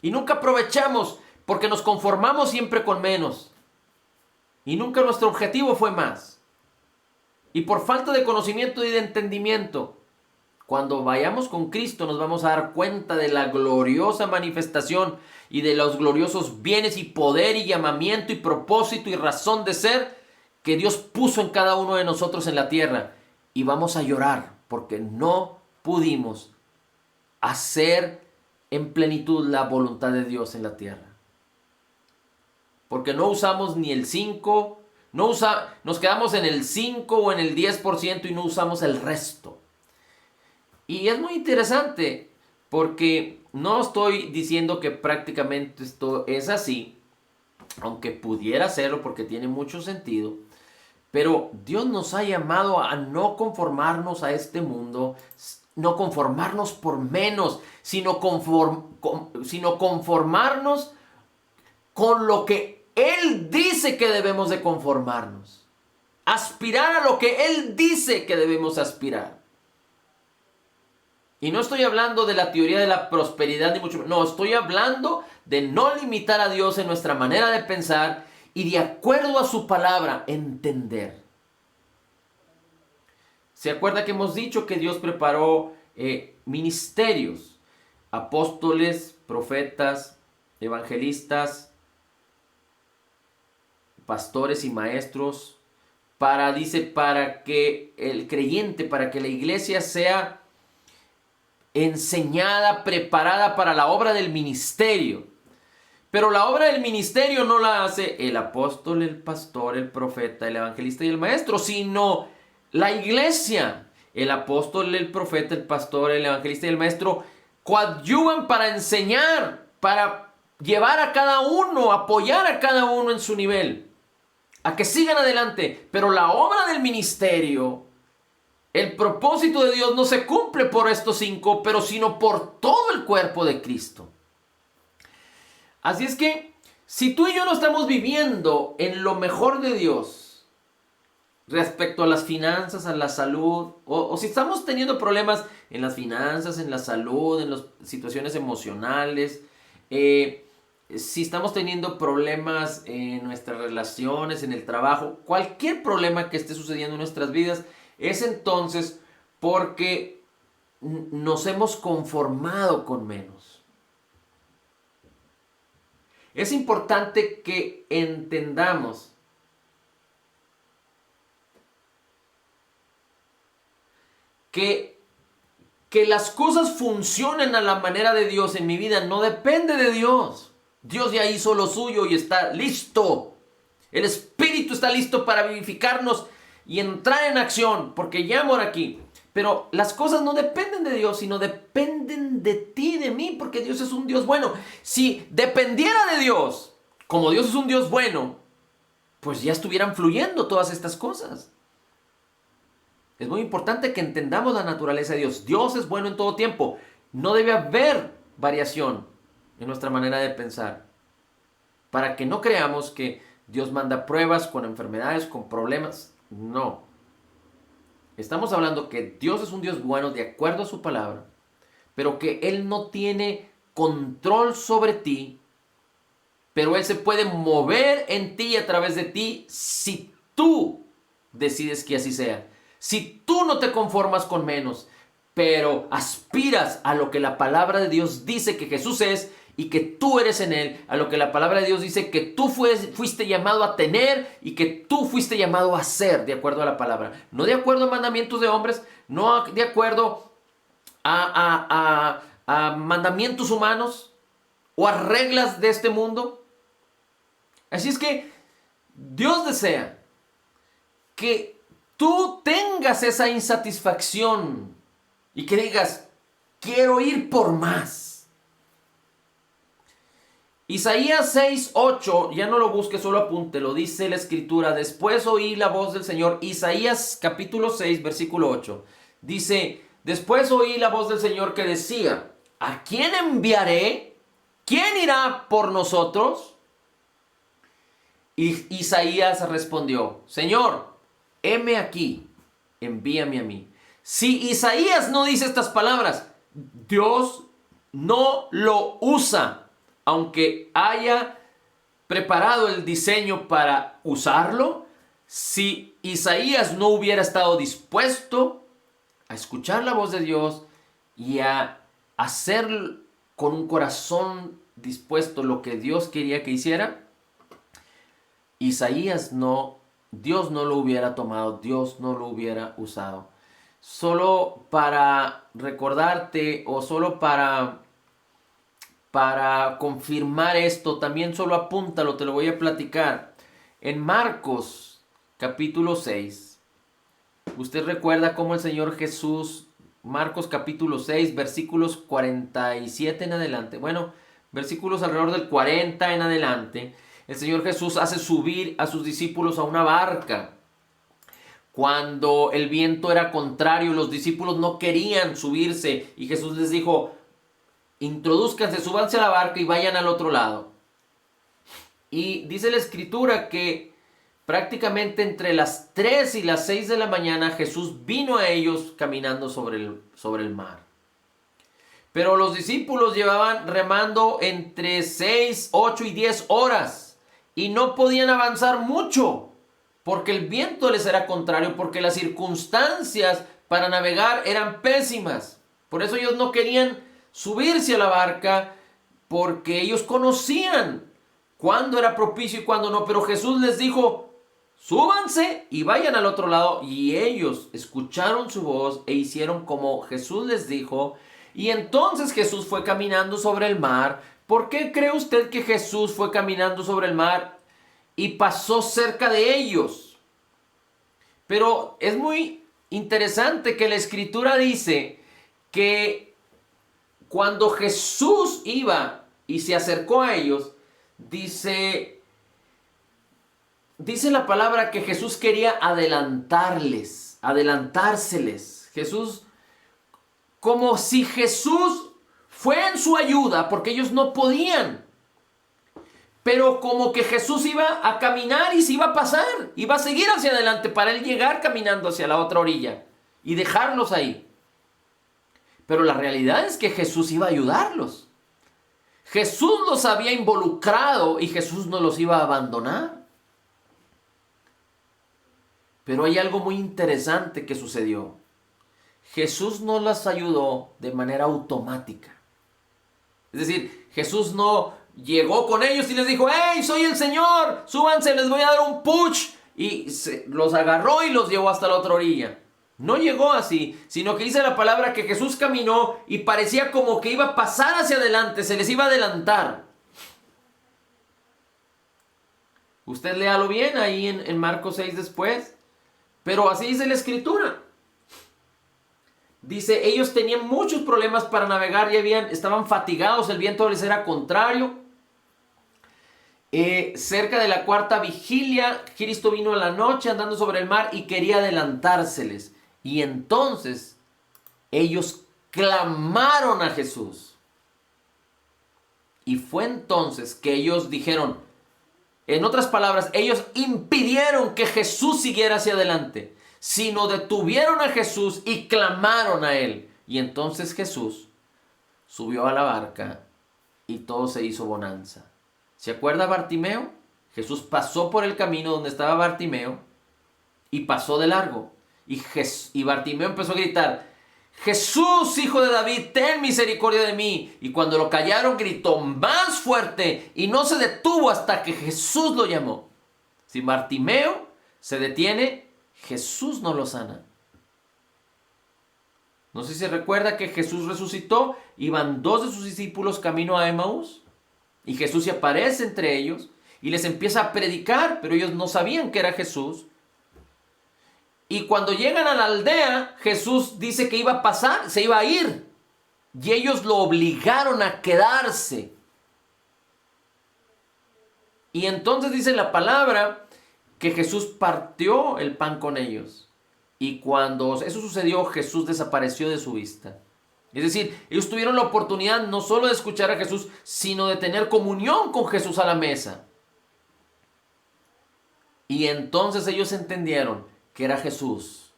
Y nunca aprovechamos porque nos conformamos siempre con menos. Y nunca nuestro objetivo fue más. Y por falta de conocimiento y de entendimiento, cuando vayamos con Cristo nos vamos a dar cuenta de la gloriosa manifestación y de los gloriosos bienes y poder y llamamiento y propósito y razón de ser que Dios puso en cada uno de nosotros en la tierra. Y vamos a llorar porque no pudimos hacer en plenitud la voluntad de Dios en la tierra. Porque no usamos ni el 5, nos quedamos en el 5 o en el 10% y no usamos el resto. Y es muy interesante porque no estoy diciendo que prácticamente esto es así, aunque pudiera serlo porque tiene mucho sentido. Pero Dios nos ha llamado a no conformarnos a este mundo, no conformarnos por menos, sino conformarnos con lo que Él dice que debemos de conformarnos. Aspirar a lo que Él dice que debemos aspirar. Y no estoy hablando de la teoría de la prosperidad ni mucho menos. No, estoy hablando de no limitar a Dios en nuestra manera de pensar y de acuerdo a su palabra entender. ¿Se acuerda que hemos dicho que Dios preparó ministerios? Apóstoles, profetas, evangelistas, pastores y maestros, para que el creyente, para que la iglesia sea enseñada, preparada para la obra del ministerio. Pero la obra del ministerio no la hace el apóstol, el pastor, el profeta, el evangelista y el maestro, sino la iglesia. El apóstol, el profeta, el pastor, el evangelista y el maestro coadyuvan para enseñar, para llevar a cada uno, apoyar a cada uno en su nivel, a que sigan adelante. Pero la obra del ministerio, el propósito de Dios no se cumple por estos 5, pero sino por todo el cuerpo de Cristo. Así es que, si tú y yo no estamos viviendo en lo mejor de Dios, respecto a las finanzas, a la salud, o si estamos teniendo problemas en las finanzas, en la salud, en las situaciones emocionales, si estamos teniendo problemas en nuestras relaciones, en el trabajo, cualquier problema que esté sucediendo en nuestras vidas, es entonces porque nos hemos conformado con menos. Es importante que entendamos que las cosas funcionen a la manera de Dios en mi vida no depende de Dios. Dios ya hizo lo suyo y está listo. El Espíritu está listo para vivificarnos y entrar en acción, porque ya mora aquí. Pero las cosas no dependen de Dios, sino dependen de ti, de mí, porque Dios es un Dios bueno. Si dependiera de Dios, como Dios es un Dios bueno, pues ya estuvieran fluyendo todas estas cosas. Es muy importante que entendamos la naturaleza de Dios. Dios es bueno en todo tiempo. No debe haber variación en nuestra manera de pensar, para que no creamos que Dios manda pruebas con enfermedades, con problemas. No. Estamos hablando que Dios es un Dios bueno de acuerdo a su palabra, pero que Él no tiene control sobre ti, pero Él se puede mover en ti y a través de ti si tú decides que así sea. Si tú no te conformas con menos, pero aspiras a lo que la palabra de Dios dice que Jesús es y que tú eres en Él, a lo que la palabra de Dios dice que tú fuiste llamado a tener y que tú fuiste llamado a ser de acuerdo a la palabra. No de acuerdo a mandamientos de hombres, no de acuerdo a mandamientos humanos o a reglas de este mundo. Así es que Dios desea que tú tengas esa insatisfacción y que digas, quiero ir por más. Isaías 6:8, ya no lo busque, solo apúntelo, dice la escritura: después oí la voz del Señor. Isaías capítulo 6, versículo 8, dice: después oí la voz del Señor que decía, ¿a quién enviaré? ¿quién irá por nosotros? Y Isaías respondió, Señor, heme aquí, envíame a mí. Si Isaías no dice estas palabras, Dios no lo usa, aunque haya preparado el diseño para usarlo. Si Isaías no hubiera estado dispuesto a escuchar la voz de Dios y a hacer con un corazón dispuesto lo que Dios quería que hiciera, Isaías no, Dios no lo hubiera tomado, Dios no lo hubiera usado. Solo para recordarte o solo para confirmar esto, también solo apúntalo, te lo voy a platicar. En Marcos capítulo 6, usted recuerda cómo el Señor Jesús, Marcos capítulo 6, versículos 47 en adelante, bueno, versículos alrededor del 40 en adelante, el Señor Jesús hace subir a sus discípulos a una barca. Cuando el viento era contrario, los discípulos no querían subirse y Jesús les dijo, introdúzcanse, súbanse a la barca y vayan al otro lado. Y dice la escritura que prácticamente entre las 3 y las 6 de la mañana Jesús vino a ellos caminando sobre el mar. Pero los discípulos llevaban remando entre 6, 8 y 10 horas y no podían avanzar mucho porque el viento les era contrario, porque las circunstancias para navegar eran pésimas. Por eso ellos no querían subirse a la barca, porque ellos conocían cuándo era propicio y cuándo no. Pero Jesús les dijo, súbanse y vayan al otro lado. Y ellos escucharon su voz e hicieron como Jesús les dijo. Y entonces Jesús fue caminando sobre el mar. ¿Por qué cree usted que Jesús fue caminando sobre el mar y pasó cerca de ellos? Pero es muy interesante que la escritura dice que cuando Jesús iba y se acercó a ellos, dice la palabra que Jesús quería adelantárseles. Jesús, como si Jesús fue en su ayuda, porque ellos no podían. Pero como que Jesús iba a caminar y se iba a pasar, iba a seguir hacia adelante para él llegar caminando hacia la otra orilla y dejarlos ahí. Pero la realidad es que Jesús iba a ayudarlos. Jesús los había involucrado y Jesús no los iba a abandonar. Pero hay algo muy interesante que sucedió. Jesús no los ayudó de manera automática. Es decir, Jesús no llegó con ellos y les dijo, ¡hey, soy el Señor! ¡Súbanse, les voy a dar un push! Y los agarró y los llevó hasta la otra orilla. No llegó así, sino que dice la palabra que Jesús caminó y parecía como que iba a pasar hacia adelante, se les iba a adelantar. Usted léalo bien ahí en Marcos 6 después. Pero así dice la escritura. Dice, ellos tenían muchos problemas para navegar, estaban fatigados, el viento les era contrario. Cerca de la cuarta vigilia, Cristo vino a la noche andando sobre el mar y quería adelantárseles. Y entonces ellos clamaron a Jesús. Y fue entonces que ellos dijeron, en otras palabras, ellos impidieron que Jesús siguiera hacia adelante, sino detuvieron a Jesús y clamaron a él. Y entonces Jesús subió a la barca y todo se hizo bonanza. ¿Se acuerda Bartimeo? Jesús pasó por el camino donde estaba Bartimeo y pasó de largo. Y Bartimeo empezó a gritar, Jesús, hijo de David, ten misericordia de mí. Y cuando lo callaron, gritó más fuerte y no se detuvo hasta que Jesús lo llamó. Si Bartimeo se detiene, Jesús no lo sana. No sé si se recuerda que Jesús resucitó, iban 2 de sus discípulos camino a Emaús y Jesús se aparece entre ellos y les empieza a predicar, pero ellos no sabían que era Jesús. Y cuando llegan a la aldea, Jesús dice que iba a pasar, se iba a ir. Y ellos lo obligaron a quedarse. Y entonces dice la palabra que Jesús partió el pan con ellos. Y cuando eso sucedió, Jesús desapareció de su vista. Es decir, ellos tuvieron la oportunidad no solo de escuchar a Jesús, sino de tener comunión con Jesús a la mesa. Y entonces ellos entendieron que era Jesús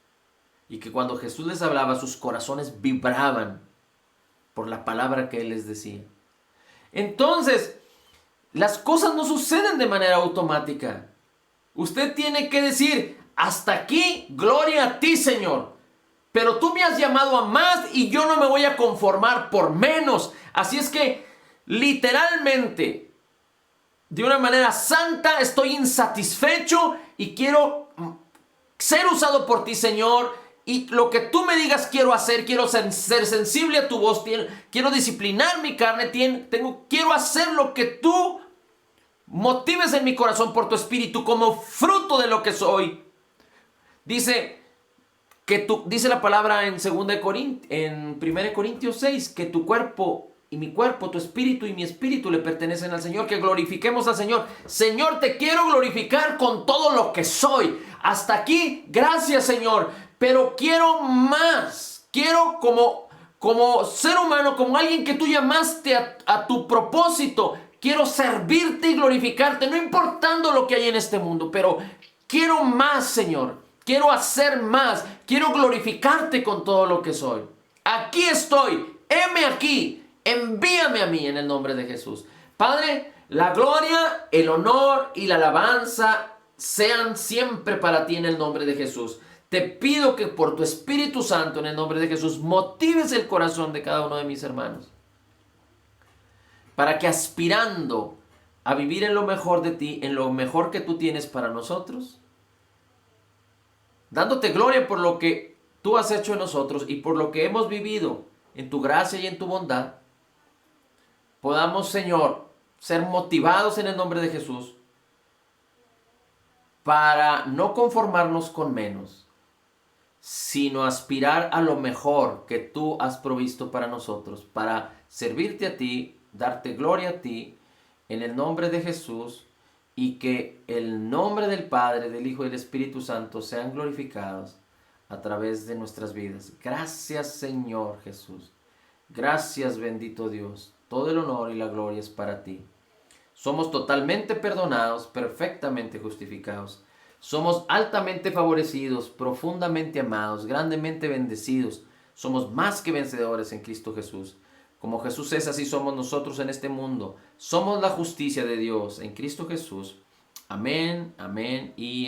y que cuando Jesús les hablaba, sus corazones vibraban por la palabra que Él les decía. Entonces, las cosas no suceden de manera automática. Usted tiene que decir, hasta aquí, gloria a ti, Señor. Pero tú me has llamado a más y yo no me voy a conformar por menos. Así es que, literalmente, de una manera santa, estoy insatisfecho y quiero ser usado por ti, Señor. Y lo que tú me digas quiero hacer, quiero ser sensible a tu voz, quiero disciplinar mi carne, quiero hacer lo que tú motives en mi corazón por tu espíritu como fruto de lo que soy. Dice la palabra en 1 Corintios 6, que tu cuerpo y mi cuerpo, tu espíritu y mi espíritu le pertenecen al Señor, que glorifiquemos al Señor. Señor, te quiero glorificar con todo lo que soy. Hasta aquí, gracias, Señor, pero quiero más. Quiero como ser humano, como alguien que tú llamaste a tu propósito. Quiero servirte y glorificarte, no importando lo que hay en este mundo, pero quiero más, Señor. Quiero hacer más. Quiero glorificarte con todo lo que soy. Aquí estoy. Heme aquí. Envíame a mí en el nombre de Jesús. Padre, la gloria, el honor y la alabanza sean siempre para ti en el nombre de Jesús. Te pido que por tu Espíritu Santo en el nombre de Jesús motives el corazón de cada uno de mis hermanos, para que aspirando a vivir en lo mejor de ti, en lo mejor que tú tienes para nosotros, dándote gloria por lo que tú has hecho en nosotros y por lo que hemos vivido en tu gracia y en tu bondad, podamos, Señor, ser motivados en el nombre de Jesús para no conformarnos con menos, sino aspirar a lo mejor que tú has provisto para nosotros, para servirte a ti, darte gloria a ti, en el nombre de Jesús, y que el nombre del Padre, del Hijo y del Espíritu Santo sean glorificados a través de nuestras vidas. Gracias, Señor Jesús. Gracias, bendito Dios. Todo el honor y la gloria es para ti. Somos totalmente perdonados, perfectamente justificados. Somos altamente favorecidos, profundamente amados, grandemente bendecidos. Somos más que vencedores en Cristo Jesús. Como Jesús es, así somos nosotros en este mundo. Somos la justicia de Dios en Cristo Jesús. Amén, amén y amén.